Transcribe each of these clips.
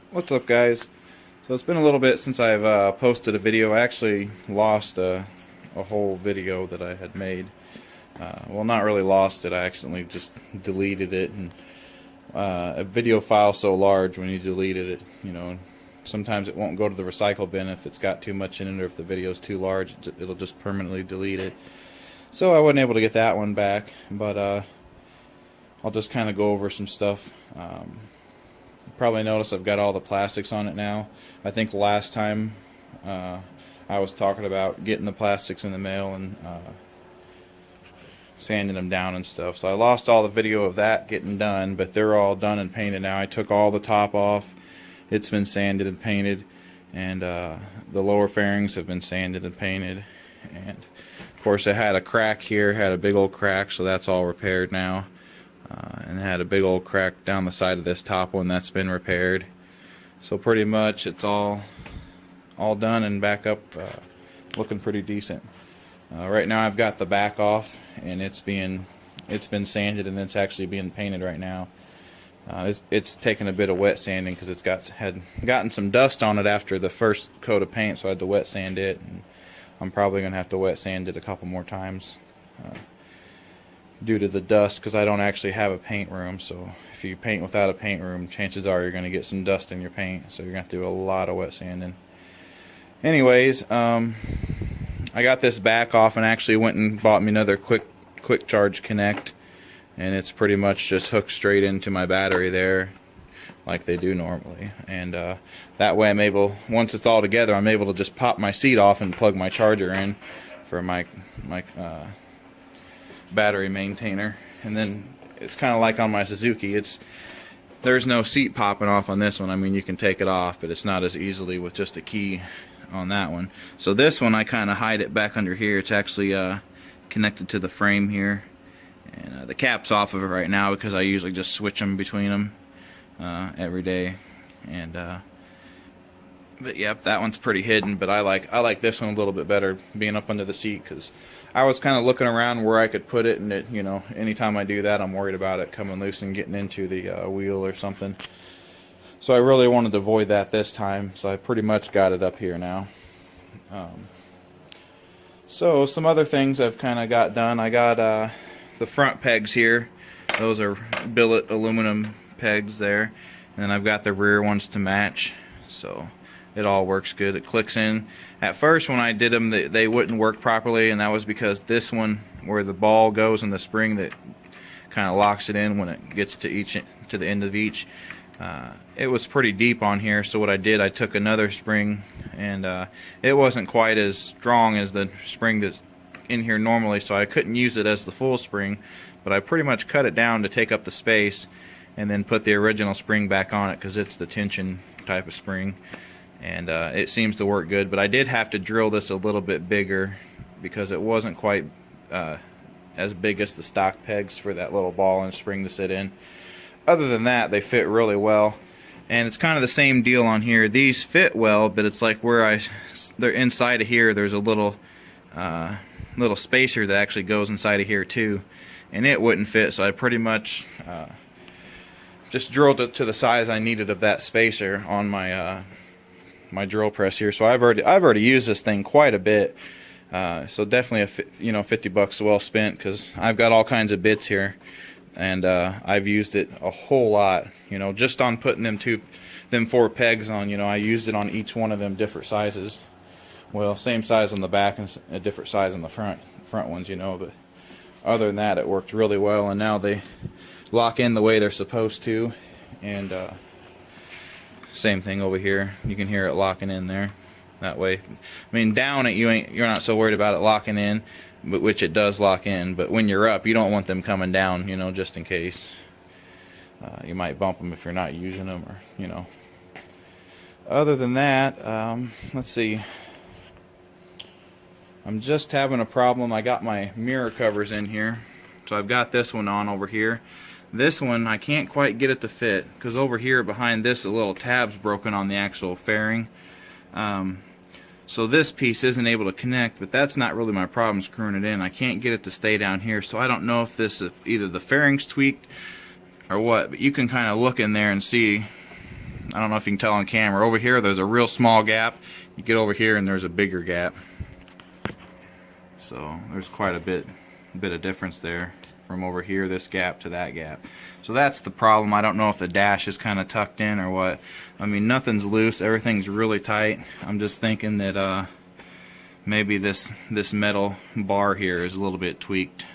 What's up, guys? So it's been a little bit since I've posted a video. I actually lost a whole video that I had made. Well, not really lost it. I accidentally just deleted it. And a video file so large, when you deleted it, sometimes it won't go to the recycle bin if it's got too much in it, or if the video's too large, it'll just permanently delete it. So I wasn't able to get that one back, but I'll just kind of go over some stuff. You probably noticed I've got all the plastics on it now. I think last time I was talking about getting the plastics in the mail and sanding them down and stuff. So I lost all the video of that getting done, but they're all done and painted now. I took all the top off. It's been sanded and painted, and the lower fairings have been sanded and painted. And of course, it had a crack here, had a big old crack, so that's all repaired now. And it had a big old crack down the side of this top one that's been repaired. So pretty much it's all done and back up, looking pretty decent. Right now I've got the back off, and it's been sanded, and it's actually being painted right now. It's taken a bit of wet sanding because it's had gotten some dust on it after the first coat of paint, so I had to wet sand it, and I'm probably gonna have to wet sand it a couple more times due to the dust, because I don't actually have a paint room. So if you paint without a paint room, chances are you're going to get some dust in your paint, so you're going to have to do a lot of wet sanding. Anyways, I got this back off and actually went and bought me another quick charge connect, and it's pretty much just hooked straight into my battery there like they do normally. And that way I'm able, once it's all together, I'm able to just pop my seat off and plug my charger in for my battery maintainer. And then it's kind of like on my Suzuki, there's no seat popping off on this one. I mean, you can take it off, but it's not as easily with just a key on that one. So this one, I kind of hide it back under here. It's actually connected to the frame here, and the cap's off of it right now because I usually just switch them between them every day. And but yep, that one's pretty hidden, but I like this one a little bit better, being up under the seat, because I was kind of looking around where I could put it, and anytime I do that, I'm worried about it coming loose and getting into the wheel or something. So I really wanted to avoid that this time, so I pretty much got it up here now. So some other things I've kind of got done. I got the front pegs here. Those are billet aluminum pegs there, and then I've got the rear ones to match. So it all works good. It clicks in. At first, when I did them, they wouldn't work properly, and that was because this one, where the ball goes in the spring that kind of locks it in when it gets to the end of each, it was pretty deep on here. So what I did, I took another spring, and it wasn't quite as strong as the spring that's in here normally, so I couldn't use it as the full spring, but I pretty much cut it down to take up the space, and then put the original spring back on it because it's the tension type of spring. And it seems to work good, but I did have to drill this a little bit bigger because it wasn't quite as big as the stock pegs for that little ball and spring to sit in. Other than that, they fit really well, and it's kind of the same deal on here. These fit well, but it's like where they're inside of here, there's a little spacer that actually goes inside of here too, and it wouldn't fit, so I pretty much just drilled it to the size I needed of that spacer on my my drill press here. So I've already used this thing quite a bit, so definitely $50 well spent, because I've got all kinds of bits here, and I've used it a whole lot, just on putting them 4 pegs on. I used it on each one of them different sizes. Well, same size on the back and a different size on the front ones, but other than that, it worked really well, and now they lock in the way they're supposed to. And same thing over here, you can hear it locking in there that way. I mean, down it, you're not so worried about it locking in, but which it does lock in, but when you're up, you don't want them coming down, just in case you might bump them if you're not using them, or other than that, let's see, I'm just having a problem. I got my mirror covers in here, so I've got this one on over here. This one, I can't quite get it to fit, because over here behind this, a little tab's broken on the actual fairing. So this piece isn't able to connect, but that's not really my problem screwing it in. I can't get it to stay down here, so I don't know if this is either the fairing's tweaked or what, but you can kind of look in there and see I don't know if you can tell on camera. Over here there's a real small gap. You get over here and there's a bigger gap. So there's quite a bit of difference there from over here, this gap to that gap. So that's the problem. I don't know if the dash is kind of tucked in or what. I mean, nothing's loose, everything's really tight. I'm just thinking that maybe this metal bar here is a little bit tweaked,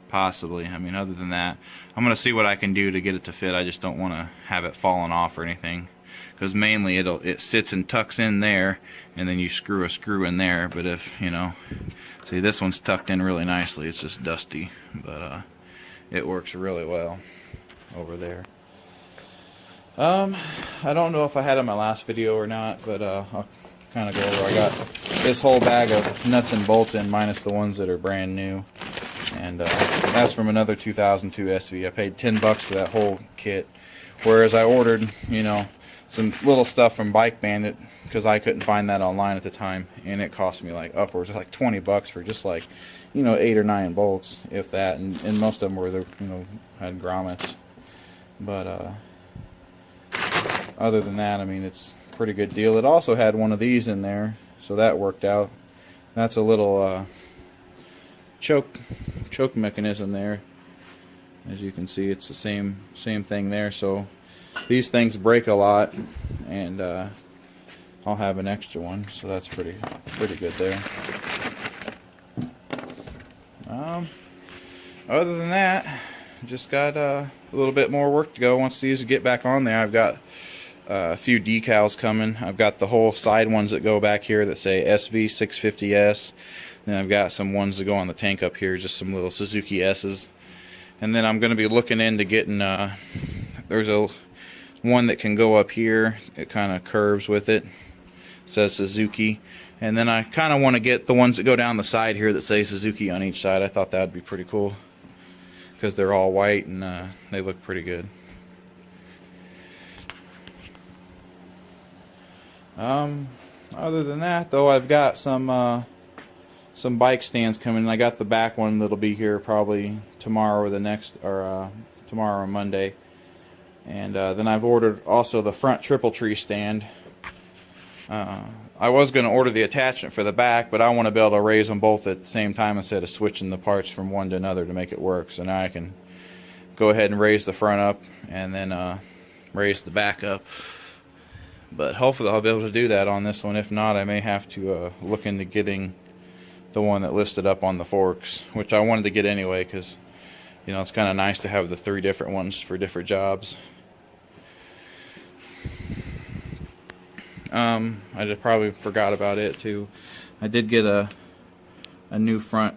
possibly. I mean, other than that, I'm gonna see what I can do to get it to fit. I just don't want to have it falling off or anything, because mainly it sits and tucks in there, and then you screw a screw in there. But if, you know, see, this one's tucked in really nicely. It's just dusty, but it works really well over there. I don't know if I had it in my last video or not, but I'll kind of go over. I got this whole bag of nuts and bolts in, minus the ones that are brand new, and that's from another 2002 SV. I paid $10 for that whole kit, whereas I ordered, you know, some little stuff from Bike Bandit, because I couldn't find that online at the time, and it cost me like upwards of like $20 for just like, you know, 8 or 9 bolts, if that, and most of them were, the, you know, had grommets. But other than that, I mean, it's a pretty good deal. It also had one of these in there, so that worked out. That's a little choke mechanism there. As you can see, it's the same thing there. So these things break a lot, and I'll have an extra one, so that's pretty good there. Other than that, just got a little bit more work to go. Once these get back on there, I've got a few decals coming. I've got the whole side ones that go back here that say Sv650s. Then I've got some ones that go on the tank up here, just some little Suzuki S's. And then I'm going to be looking into getting, there's a one that can go up here. It kind of curves with it. It says Suzuki. And then I kind of want to get the ones that go down the side here that say Suzuki on each side. I thought that would be pretty cool, because they're all white and they look pretty good. Other than that, though, I've got some bike stands coming. I got the back one that'll be here probably tomorrow or the next, or tomorrow or Monday. And then I've ordered also the front triple tree stand. I was going to order the attachment for the back, but I want to be able to raise them both at the same time instead of switching the parts from one to another to make it work. So now I can go ahead and raise the front up and then raise the back up. But hopefully I'll be able to do that on this one. If not, I may have to look into getting the one that lifts it up on the forks, which I wanted to get anyway, because, you know, it's kind of nice to have the 3 different ones for different jobs. I just probably forgot about it too. I did get a new front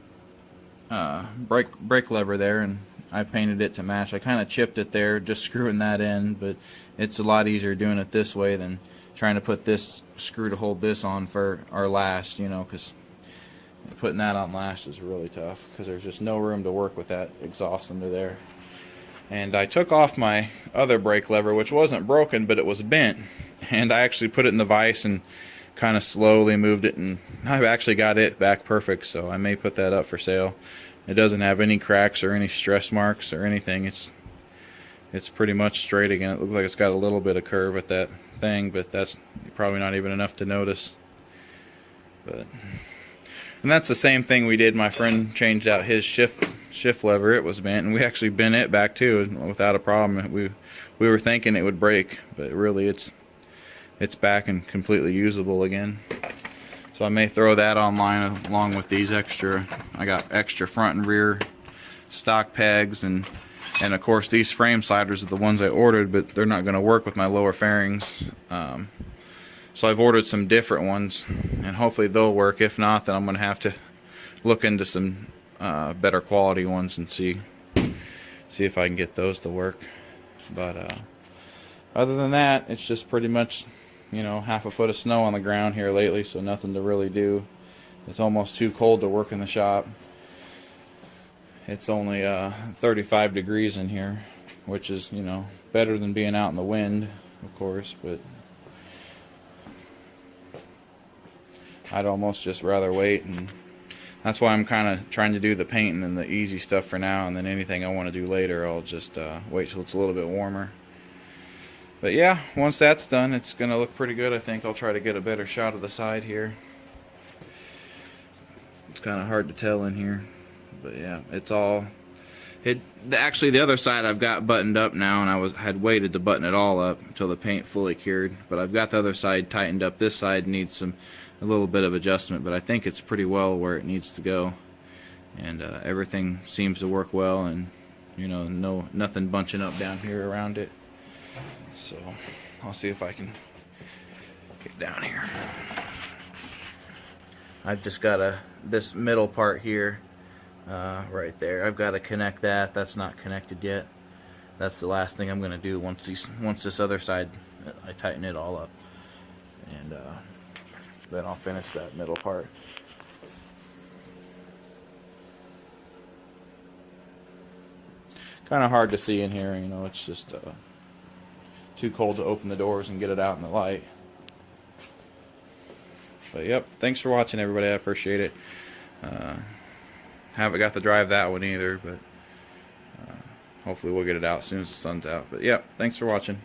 brake lever there, and I painted it to match. I kind of chipped it there, just screwing that in, but it's a lot easier doing it this way than trying to put this screw to hold this on for our last, you know, because putting that on last is really tough, because there's just no room to work with that exhaust under there. And I took off my other brake lever, which wasn't broken, but it was bent, and I actually put it in the vise and kind of slowly moved it, and I've actually got it back perfect, so I may put that up for sale. It doesn't have any cracks or any stress marks or anything. It's pretty much straight again. It looks like it's got a little bit of curve at that thing, but that's probably not even enough to notice. And that's the same thing we did. My friend changed out his shift lever. It was bent, and we actually bent it back too without a problem. We were thinking it would break, but really it's back and completely usable again. So I may throw that online along with these extra. I got extra front and rear stock pegs, and of course these frame sliders are the ones I ordered, but they're not going to work with my lower fairings. So I've ordered some different ones, and hopefully they'll work. If not, then I'm going to have to look into some better quality ones and see if I can get those to work. But other than that, it's just pretty much, you know, half a foot of snow on the ground here lately, so nothing to really do. It's almost too cold to work in the shop. It's only 35 degrees in here, which is, you know, better than being out in the wind, of course, but I'd almost just rather wait, and that's why I'm kind of trying to do the painting and the easy stuff for now, and then anything I want to do later I'll just wait till it's a little bit warmer. But yeah, once that's done, it's going to look pretty good. I think I'll try to get a better shot of the side here. It's kind of hard to tell in here. But yeah, it's all... Actually, the other side I've got buttoned up now, and I had waited to button it all up until the paint fully cured. But I've got the other side tightened up. This side needs a little bit of adjustment, but I think it's pretty well where it needs to go. And everything seems to work well, and you know, nothing bunching up down here around it. So I'll see if I can get down here. I've just got this middle part here. Right there. I've got to connect that. That's not connected yet. That's the last thing I'm going to do once this other side, I tighten it all up, and then I'll finish that middle part. Kind of hard to see in here, you know. It's just too cold to open the doors and get it out in the light. But yep, thanks for watching, everybody. I appreciate it. Haven't got to drive that one either, but hopefully we'll get it out as soon as the sun's out. But yeah, thanks for watching.